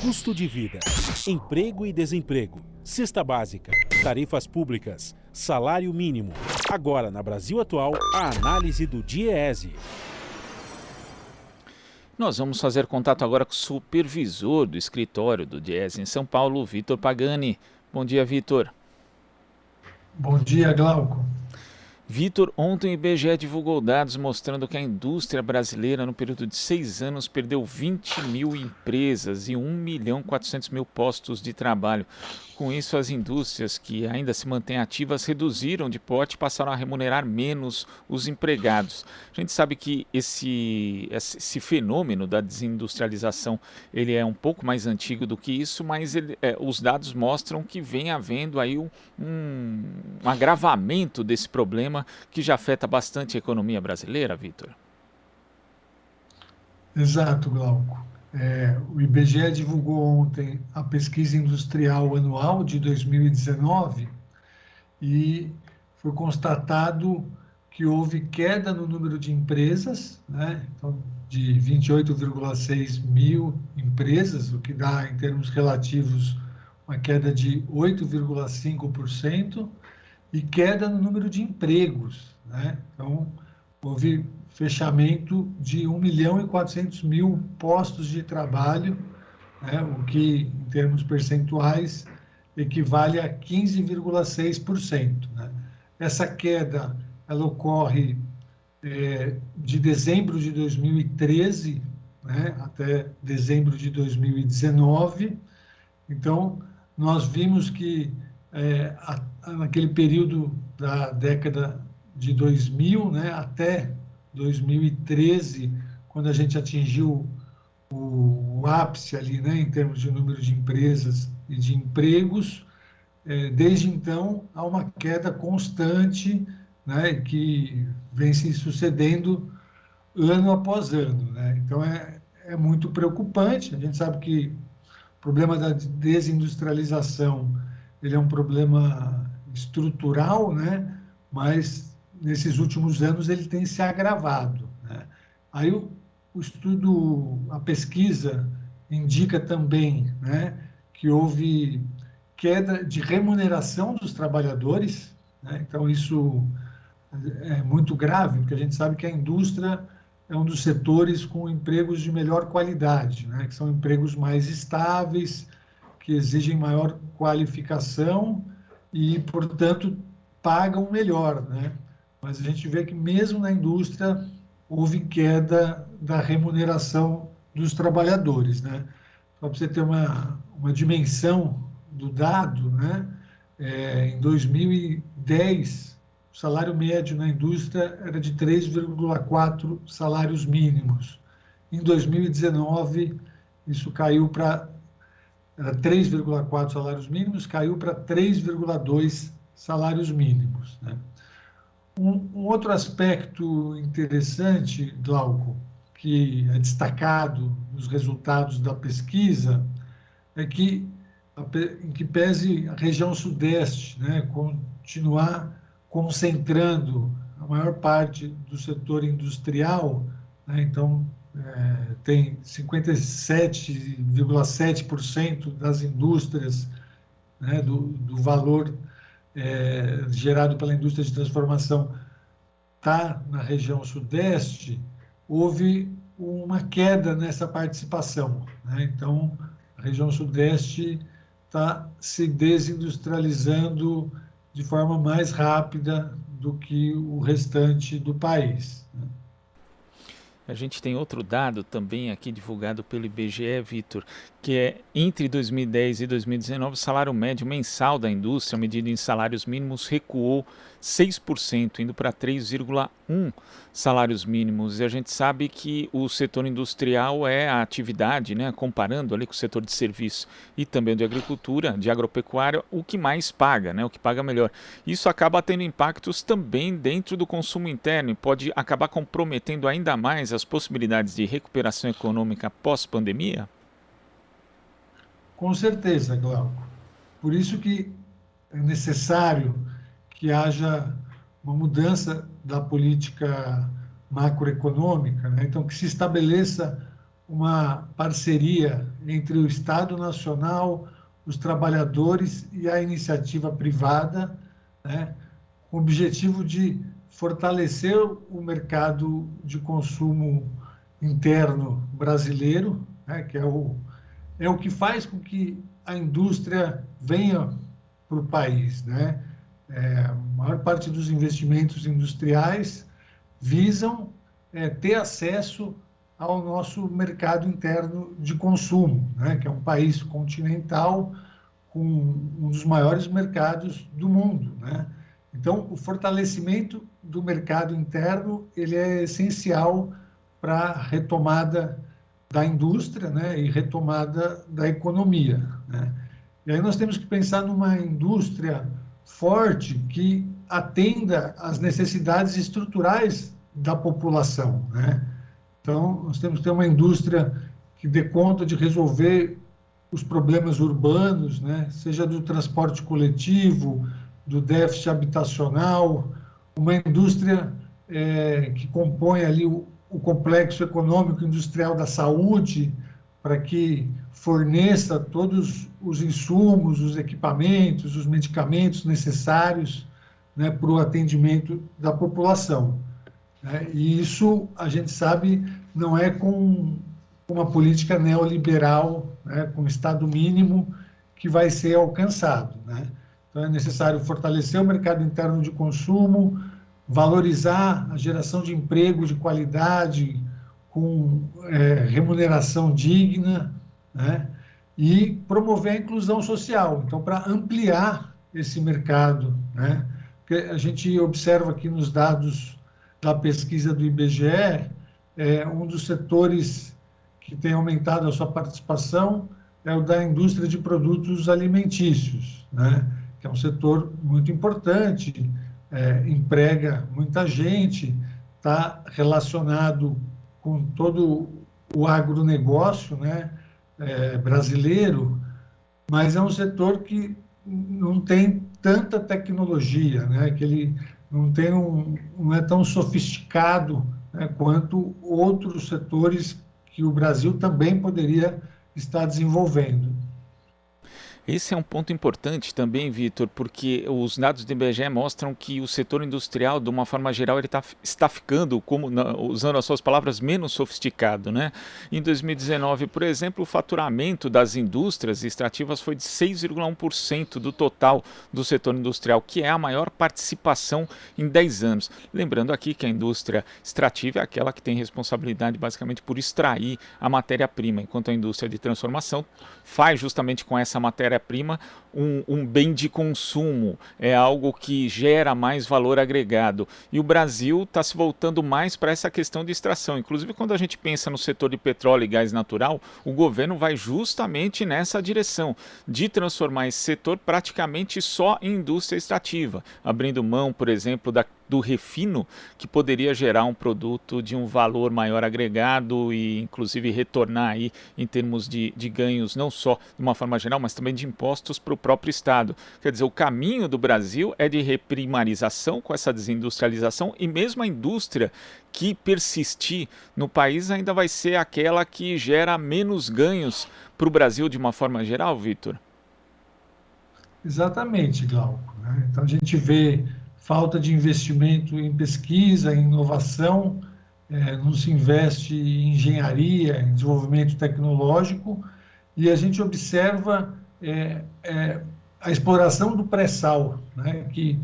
Custo de vida, emprego e desemprego, cesta básica, tarifas públicas, salário mínimo. Agora, na Brasil Atual, a análise do DIEESE. Nós vamos fazer contato agora com o supervisor do escritório do DIEESE em São Paulo, Vitor Pagani. Bom dia, Vitor. Bom dia, Glauco. Vitor, ontem o IBGE divulgou dados mostrando que a indústria brasileira, no período de 6 anos, perdeu 20 mil empresas e 1.400.000 postos de trabalho. Com isso, as indústrias que ainda se mantêm ativas reduziram de porte e passaram a remunerar menos os empregados. A gente sabe que esse fenômeno da desindustrialização ele é um pouco mais antigo do que isso, mas os dados mostram que vem havendo aí um agravamento desse problema que já afeta bastante a economia brasileira, Vitor. Exato, Glauco. O IBGE divulgou ontem a pesquisa industrial anual de 2019 e foi constatado que houve queda no número de empresas, né? Então, de 28,6 mil empresas, o que dá, em termos relativos, uma queda de 8,5%, e queda no número de empregos, né? Então, houve fechamento de 1.400.000 postos de trabalho, né? O que, em termos percentuais, equivale a 15,6%, né? Essa queda ela ocorre de dezembro de 2013, né, até dezembro de 2019. Então, nós vimos que naquele período da década de 2000, né, até 2013, quando a gente atingiu o ápice ali, né, em termos de número de empresas e de empregos, desde então há uma queda constante, né, que vem se sucedendo ano após ano, né? Então é muito preocupante. A gente sabe que o problema da desindustrialização ele é um problema estrutural, né? Mas nesses últimos anos ele tem se agravado, né? Aí o estudo, a pesquisa indica também, né, que houve queda de remuneração dos trabalhadores, né? Então isso é muito grave, porque a gente sabe que a indústria é um dos setores com empregos de melhor qualidade, né? Que são empregos mais estáveis, que exigem maior qualificação e, portanto, pagam melhor, né? Mas a gente vê que mesmo na indústria houve queda da remuneração dos trabalhadores, né? Só para você ter uma dimensão do dado, né? Em 2010, o salário médio na indústria era de 3,4 salários mínimos. Em 2019, isso caiu para 3,4 salários mínimos, caiu para 3,2 salários mínimos, né? Um outro aspecto interessante, Glauco, que é destacado nos resultados da pesquisa, é que, em que pese a região sudeste, né, continuar concentrando a maior parte do setor industrial, né, então tem 57,7% das indústrias, né, do valor gerado pela indústria de transformação está na região sudeste, houve uma queda nessa participação, né? Então, a região sudeste está se desindustrializando de forma mais rápida do que o restante do país, né? A gente tem outro dado também aqui divulgado pelo IBGE, Vitor, que é entre 2010 e 2019, o salário médio mensal da indústria, medido em salários mínimos, recuou 6%, indo para 3,1 salários mínimos. E a gente sabe que o setor industrial é a atividade, né, comparando ali com o setor de serviço e também de agricultura, de agropecuária, o que mais paga, né, o que paga melhor. Isso acaba tendo impactos também dentro do consumo interno e pode acabar comprometendo ainda mais as possibilidades de recuperação econômica pós-pandemia? Com certeza, Glauco. Por isso que é necessário que haja uma mudança da política macroeconômica, né? Então, que se estabeleça uma parceria entre o Estado Nacional, os trabalhadores e a iniciativa privada, né, com o objetivo de fortalecer o mercado de consumo interno brasileiro, né, que é o que faz com que a indústria venha para o país, né? A maior parte dos investimentos industriais visam ter acesso ao nosso mercado interno de consumo, né? Que é um país continental com um dos maiores mercados do mundo, né? Então, o fortalecimento do mercado interno ele é essencial para a retomada da indústria, né, e retomada da economia, né? E aí nós temos que pensar numa indústria forte que atenda às necessidades estruturais da população, né? Então, nós temos que ter uma indústria que dê conta de resolver os problemas urbanos, né? Seja do transporte coletivo, do déficit habitacional, uma indústria que compõe ali o complexo econômico industrial da saúde, para que forneça todos os insumos, os equipamentos, os medicamentos necessários, né, para o atendimento da população, né? E isso, a gente sabe, não é com uma política neoliberal, né, com Estado mínimo, que vai ser alcançado, né? Então, é necessário fortalecer o mercado interno de consumo, valorizar a geração de emprego de qualidade, com remuneração digna, né? E promover a inclusão social. Então, para ampliar esse mercado, né? Porque a gente observa aqui nos dados da pesquisa do IBGE, um dos setores que tem aumentado a sua participação é o da indústria de produtos alimentícios, né? Que é um setor muito importante, emprega muita gente, está relacionado com todo o agronegócio, né, brasileiro, mas é um setor que não tem tanta tecnologia, né, que ele não é tão sofisticado, né, quanto outros setores que o Brasil também poderia estar desenvolvendo. Esse é um ponto importante também, Vitor, porque os dados do IBGE mostram que o setor industrial, de uma forma geral, ele está ficando, usando as suas palavras, menos sofisticado, né? Em 2019, por exemplo, o faturamento das indústrias extrativas foi de 6,1% do total do setor industrial, que é a maior participação em 10 anos. Lembrando aqui que a indústria extrativa é aquela que tem responsabilidade basicamente por extrair a matéria-prima, enquanto a indústria de transformação faz justamente com essa matéria-prima um bem de consumo, é algo que gera mais valor agregado. E o Brasil está se voltando mais para essa questão de extração. Inclusive, quando a gente pensa no setor de petróleo e gás natural, o governo vai justamente nessa direção, de transformar esse setor praticamente só em indústria extrativa, abrindo mão, por exemplo, do refino, que poderia gerar um produto de um valor maior agregado e, inclusive, retornar aí em termos de ganhos, não só de uma forma geral, mas também de impostos para o próprio Estado. Quer dizer, o caminho do Brasil é de reprimarização com essa desindustrialização, e mesmo a indústria que persistir no país ainda vai ser aquela que gera menos ganhos para o Brasil de uma forma geral, Vitor? Exatamente, Glauco, né? Então, a gente vê falta de investimento em pesquisa, em inovação, não se investe em engenharia, em desenvolvimento tecnológico, e a gente observa a exploração do pré-sal, né, que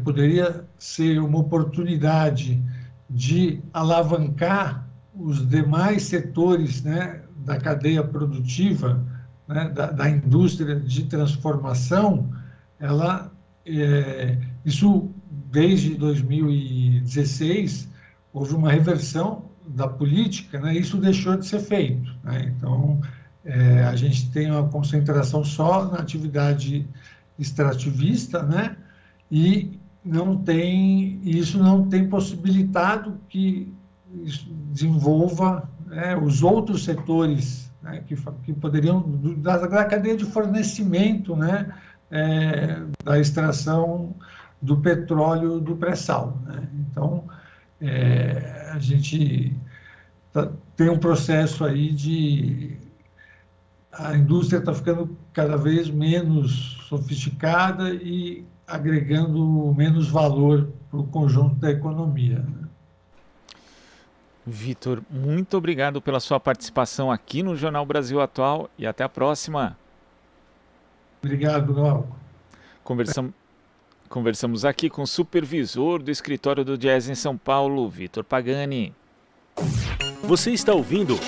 poderia ser uma oportunidade de alavancar os demais setores, né, da cadeia produtiva, né, da indústria de transformação. Isso, desde 2016, houve uma reversão da política, né, e isso deixou de ser feito, né? Então, a gente tem uma concentração só na atividade extrativista, né, e isso não tem possibilitado que desenvolva, né, os outros setores, né, que poderiam, da cadeia de fornecimento, né, da extração do petróleo do pré-sal, né? Então, a gente tem um processo aí de... A indústria está ficando cada vez menos sofisticada e agregando menos valor para o conjunto da economia, né? Vitor, muito obrigado pela sua participação aqui no Jornal Brasil Atual e até a próxima. Obrigado, Glauco. Conversamos aqui com o supervisor do escritório do Diese em São Paulo, Vitor Pagani. Você está ouvindo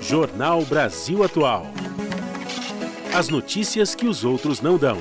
Jornal Brasil Atual. As notícias que os outros não dão.